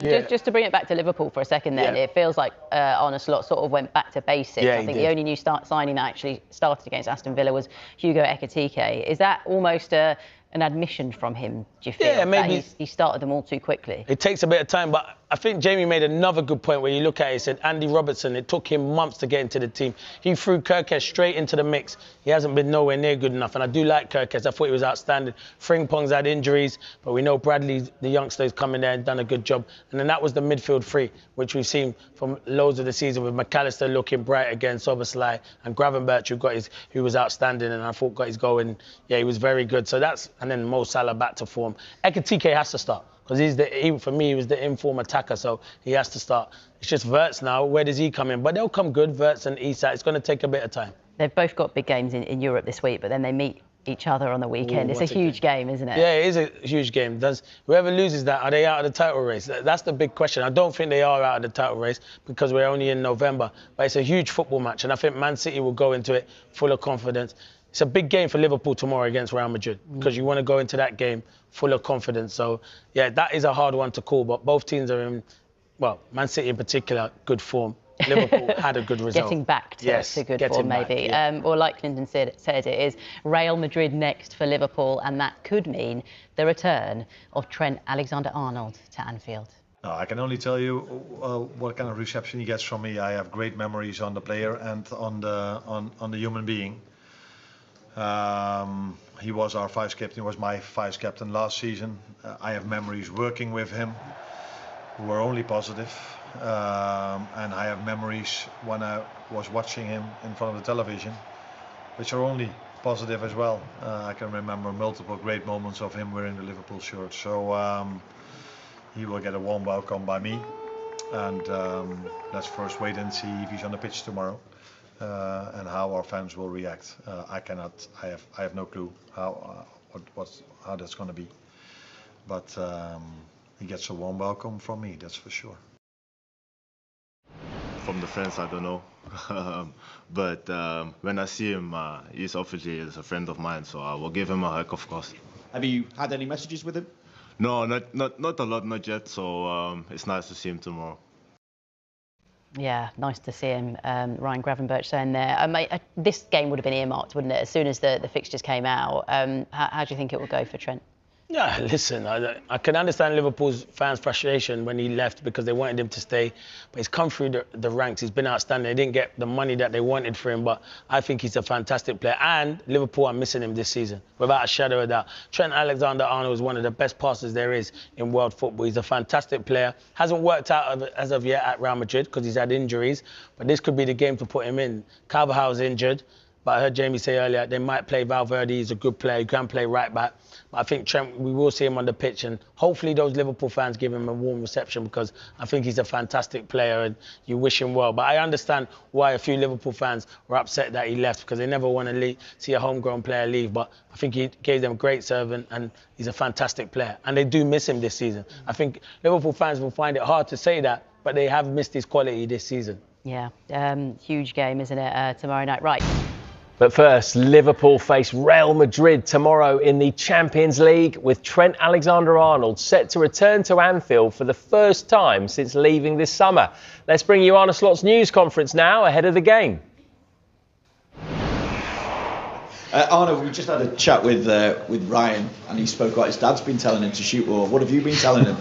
Yeah. Just to bring it back to Liverpool for a second then, it feels like Arne Slot sort of went back to basics. Yeah, I think the only new signing that actually started against Aston Villa was Hugo Ekitike. Is that almost an admission from him, do you feel? Yeah, maybe. That he started them all too quickly? It takes a bit of time, but I think Jamie made another good point where you look at it, he said Andy Robertson, it took him months to get into the team. He threw Kirkes straight into the mix. He hasn't been nowhere near good enough, and I do like Kirkes. I thought he was outstanding. Frimpong's had injuries, but we know Bradley, the youngster, has come in there and done a good job. And then that was the midfield three, which we've seen from loads of the season with McAllister looking bright again, Soboslai, and Gravenberch, who was outstanding, and I thought got his goal, and yeah, he was very good. So and then Mo Salah back to form. Ekitike has to start. Because for me, he was the inform attacker, so he has to start. It's just Wirtz now. Where does he come in? But they'll come good, Wirtz and Isak. It's going to take a bit of time. They've both got big games in Europe this week, but then they meet each other on the weekend. It's a huge game, isn't it? Yeah, it is a huge game. Whoever loses that, are they out of the title race? That's the big question. I don't think they are out of the title race because we're only in November. But it's a huge football match, and I think Man City will go into it full of confidence. It's a big game for Liverpool tomorrow against Real Madrid because you want to go into that game full of confidence. So, yeah, that is a hard one to call. But both teams are in, well, Man City in particular, good form. Liverpool had a good result. Getting back to good form, maybe. Well, like Clinton said, it is Real Madrid next for Liverpool, and that could mean the return of Trent Alexander-Arnold to Anfield. No, I can only tell you what kind of reception he gets from me. I have great memories on the player and on the human being. He was our vice captain. He was my vice captain last season. I have memories working with him who were only positive. And I have memories when I was watching him in front of the television, which are only positive as well. I can remember multiple great moments of him wearing the Liverpool shirt. So he will get a warm welcome by me. And let's first wait and see if he's on the pitch tomorrow. And how our fans will react. I have no clue how that's going to be. But he gets a warm welcome from me, that's for sure. From the fans, I don't know. But when I see him, he's obviously a friend of mine, so I will give him a hug, of course. Have you had any messages with him? No, not a lot, not yet. So it's nice to see him tomorrow. Yeah, nice to see him. Ryan Gravenberch saying there. This game would have been earmarked, wouldn't it? As soon as the fixtures came out. How do you think it will go for Trent? Yeah, listen, I can understand Liverpool's fans' frustration when he left because they wanted him to stay. But he's come through the ranks. He's been outstanding. They didn't get the money that they wanted for him, but I think he's a fantastic player. And Liverpool are missing him this season, without a shadow of doubt. Trent Alexander-Arnold is one of the best passers there is in world football. He's a fantastic player. Hasn't worked out as of yet at Real Madrid because he's had injuries. But this could be the game to put him in. Carvajal's injured. But I heard Jamie say earlier they might play Valverde. He's a good player. He can play right back. But I think Trent, we will see him on the pitch, and hopefully those Liverpool fans give him a warm reception because I think he's a fantastic player and you wish him well. But I understand why a few Liverpool fans were upset that he left because they never want to see a homegrown player leave. But I think he gave them great servant and he's a fantastic player. And they do miss him this season. I think Liverpool fans will find it hard to say that, but they have missed his quality this season. Yeah, huge game, isn't it, tomorrow night? Right. But first, Liverpool face Real Madrid tomorrow in the Champions League with Trent Alexander-Arnold set to return to Anfield for the first time since leaving this summer. Let's bring you Arne Slot's news conference now ahead of the game. Arne, we just had a chat with Ryan and he spoke about his dad's been telling him to shoot more. What have you been telling him?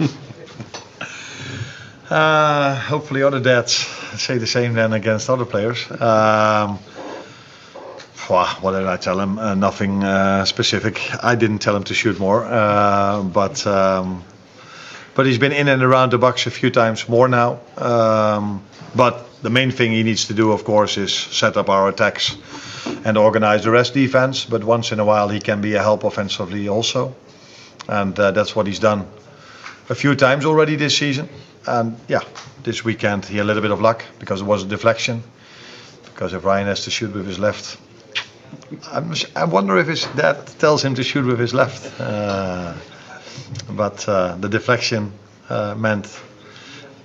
Hopefully other dads say the same then against other players. What did I tell him? Nothing specific. I didn't tell him to shoot more, but he's been in and around the box a few times more now. But the main thing he needs to do, of course, is set up our attacks and organize the rest defense. But once in a while, he can be a help offensively also, and that's what he's done a few times already this season. And yeah, this weekend he had a little bit of luck because it was a deflection. Because if Ryan has to shoot with his left, I wonder if his dad tells him to shoot with his left. But the deflection meant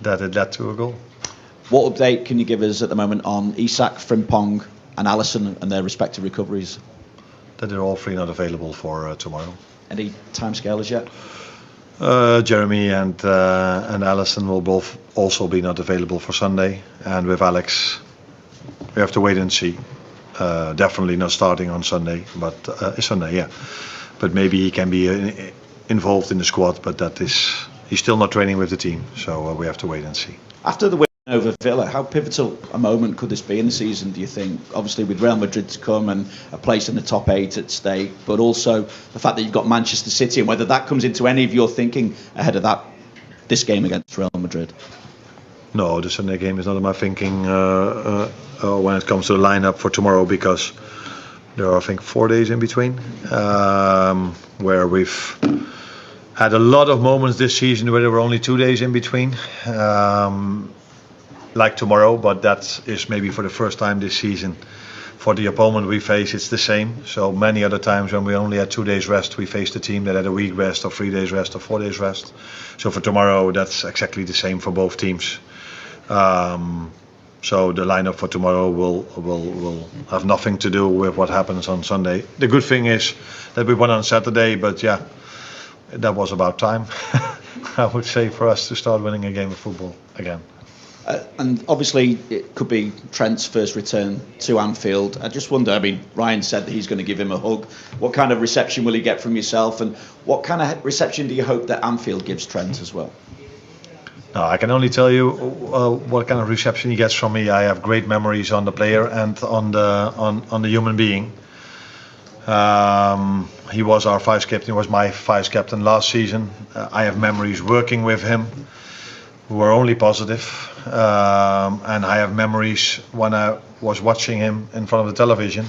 that it led to a goal. What update can you give us at the moment on Isak, Frimpong and Alisson and their respective recoveries? That they're all three not available for tomorrow. Any timescale as yet? Jeremy and Allison will both also be not available for Sunday, and with Alex, we have to wait and see. Definitely not starting on Sunday, but Sunday, yeah. But maybe he can be involved in the squad, but he's still not training with the team, so we have to wait and see. After the win over Villa, how pivotal a moment could this be in the season, do you think? Obviously with Real Madrid to come and a place in the top 8 at stake, but also the fact that you've got Manchester City, and whether that comes into any of your thinking ahead of this game against Real Madrid. No, the Sunday game is not in my thinking when it comes to the lineup for tomorrow, because there are, I think, 4 days in between, where we've had a lot of moments this season where there were only 2 days in between, like tomorrow, but that is maybe for the first time this season. For the opponent we face, it's the same. So many other times when we only had 2 days rest, we faced a team that had a week rest or 3 days rest or 4 days rest. So for tomorrow, that's exactly the same for both teams. So the lineup for tomorrow will have nothing to do with what happens on Sunday. The good thing is that we won on Saturday, but yeah, that was about time, I would say, for us to start winning a game of football again. And obviously it could be Trent's first return to Anfield. I just wonder, I mean, Ryan said that he's going to give him a hug. What kind of reception will he get from yourself, and what kind of reception do you hope that Anfield gives Trent as well? No, I can only tell you what kind of reception he gets from me. I have great memories on the player and on the human being. He was our vice captain. He was my vice captain last season. I have memories working with him who were only positive. And I have memories when I was watching him in front of the television,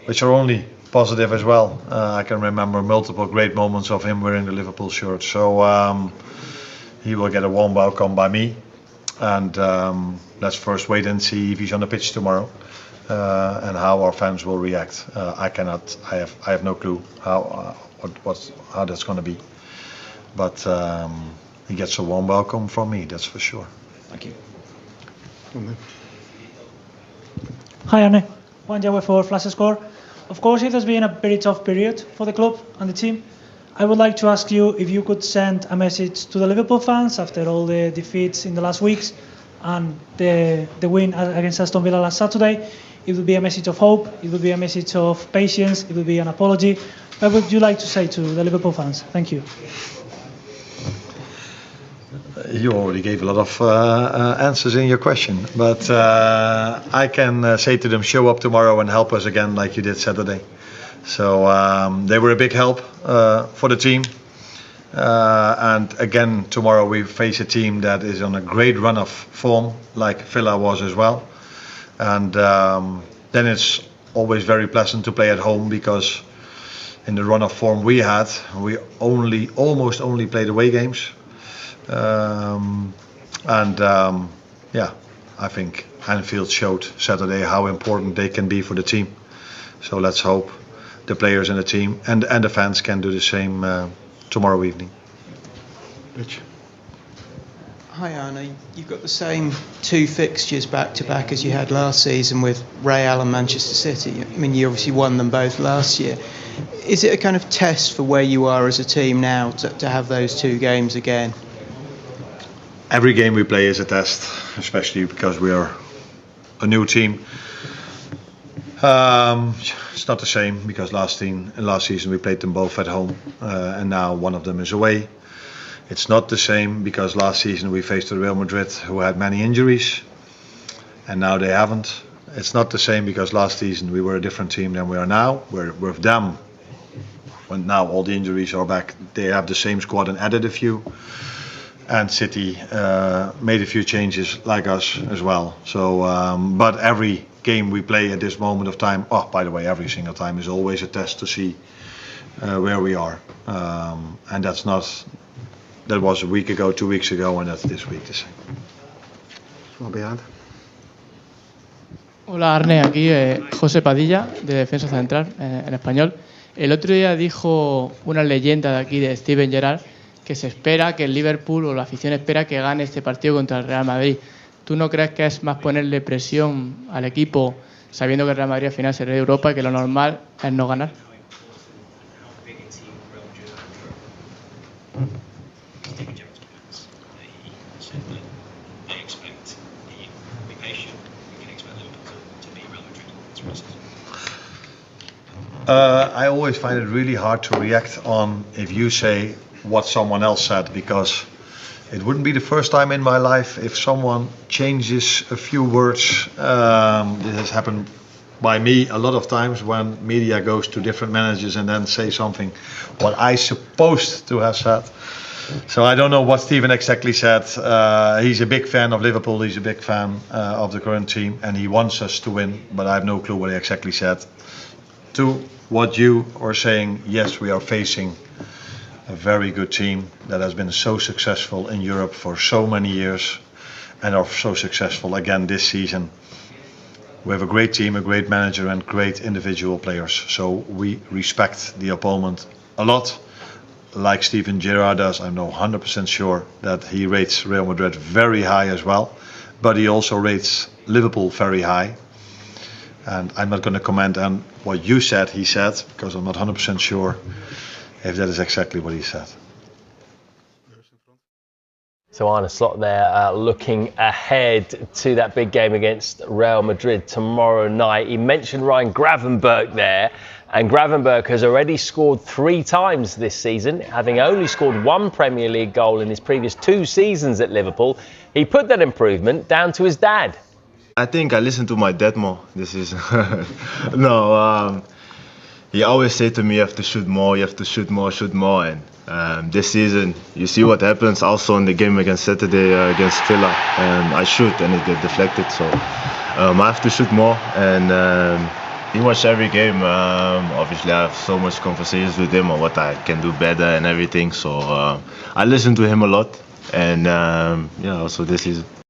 which are only positive as well. I can remember multiple great moments of him wearing the Liverpool shirt. So he will get a warm welcome by me, and let's first wait and see if he's on the pitch tomorrow, and how our fans will react. I have no clue how that's going to be, but he gets a warm welcome from me, that's for sure. Thank you. Hi Arne, Juan Yahweh for Flash Score. Of course it has been a very tough period for the club and the team. I would like to ask you if you could send a message to the Liverpool fans after all the defeats in the last weeks and the win against Aston Villa last Saturday. It would be a message of hope, it would be a message of patience, it would be an apology. What would you like to say to the Liverpool fans? Thank you. You already gave a lot of answers in your question, but I can say to them, show up tomorrow and help us again like you did Saturday. So they were a big help for the team, and again tomorrow we face a team that is on a great run of form, like Villa was as well. And then it's always very pleasant to play at home, because in the run of form we had, we almost only played away games. Yeah, I think Anfield showed Saturday how important they can be for the team. So let's hope the players and the team and the fans can do the same tomorrow evening. Rich. Hi Arne, you've got the same 2 fixtures back to back as you had last season with Real and Manchester City. I mean, you obviously won them both last year. Is it a kind of test for where you are as a team now to have those 2 games again? Every game we play is a test, especially because we are a new team. It's not the same, because last season we played them both at home, and now one of them is away. It's not the same because last season we faced Real Madrid, who had many injuries, and now they haven't. It's not the same because last season we were a different team than we are now. We're with them. When now all the injuries are back, they have the same squad and added a few. And City made a few changes like us as well. So, but every game we play at this moment of time, oh, by the way, every single time is always a test to see where we are. And that was a week ago, 2 weeks ago, and that's this week the same. Hola Arne, aquí José Padilla, de Defensa Central, en español. El otro día dijo una leyenda de aquí, de Steven Gerrard, que se espera que el Liverpool, o la afición espera que gane este partido contra el Real Madrid. ¿Tú no crees que es más ponerle presión al equipo sabiendo que el Real Madrid al final será de Europa y que lo normal es no ganar? I expect the be patient. We can expect Liverpool to beat Real Madrid. That's what it says. I always find it really hard to react on if you say what someone else said, because it wouldn't be the first time in my life if someone changes a few words. This has happened by me a lot of times when media goes to different managers and then say something what I supposed to have said. So I don't know what Steven exactly said. He's a big fan of Liverpool, he's a big fan of the current team, and he wants us to win, but I have no clue what he exactly said. To what you are saying, yes, we are facing a very good team that has been so successful in Europe for so many years and are so successful again this season. We have a great team, a great manager and great individual players. So we respect the opponent a lot. Like Steven Gerrard does, I'm now 100% sure that he rates Real Madrid very high as well. But he also rates Liverpool very high. And I'm not going to comment on what you said he said, because I'm not 100% sure if that is exactly what he said. So Arne Slot there looking ahead to that big game against Real Madrid tomorrow night. He mentioned Ryan Gravenberch there, and Gravenberch has already scored 3 times this season, having only scored 1 Premier League goal in his previous 2 seasons at Liverpool. He put that improvement down to his dad. I think I listen to my dad more this season. No, he always said to me, you have to shoot more, you have to shoot more. And this season, you see what happens also in the game against Saturday against Villa. I shoot and it gets deflected. So I have to shoot more. And he watched every game. Obviously, I have so much conversations with him on what I can do better and everything. So I listen to him a lot. And yeah, also this season.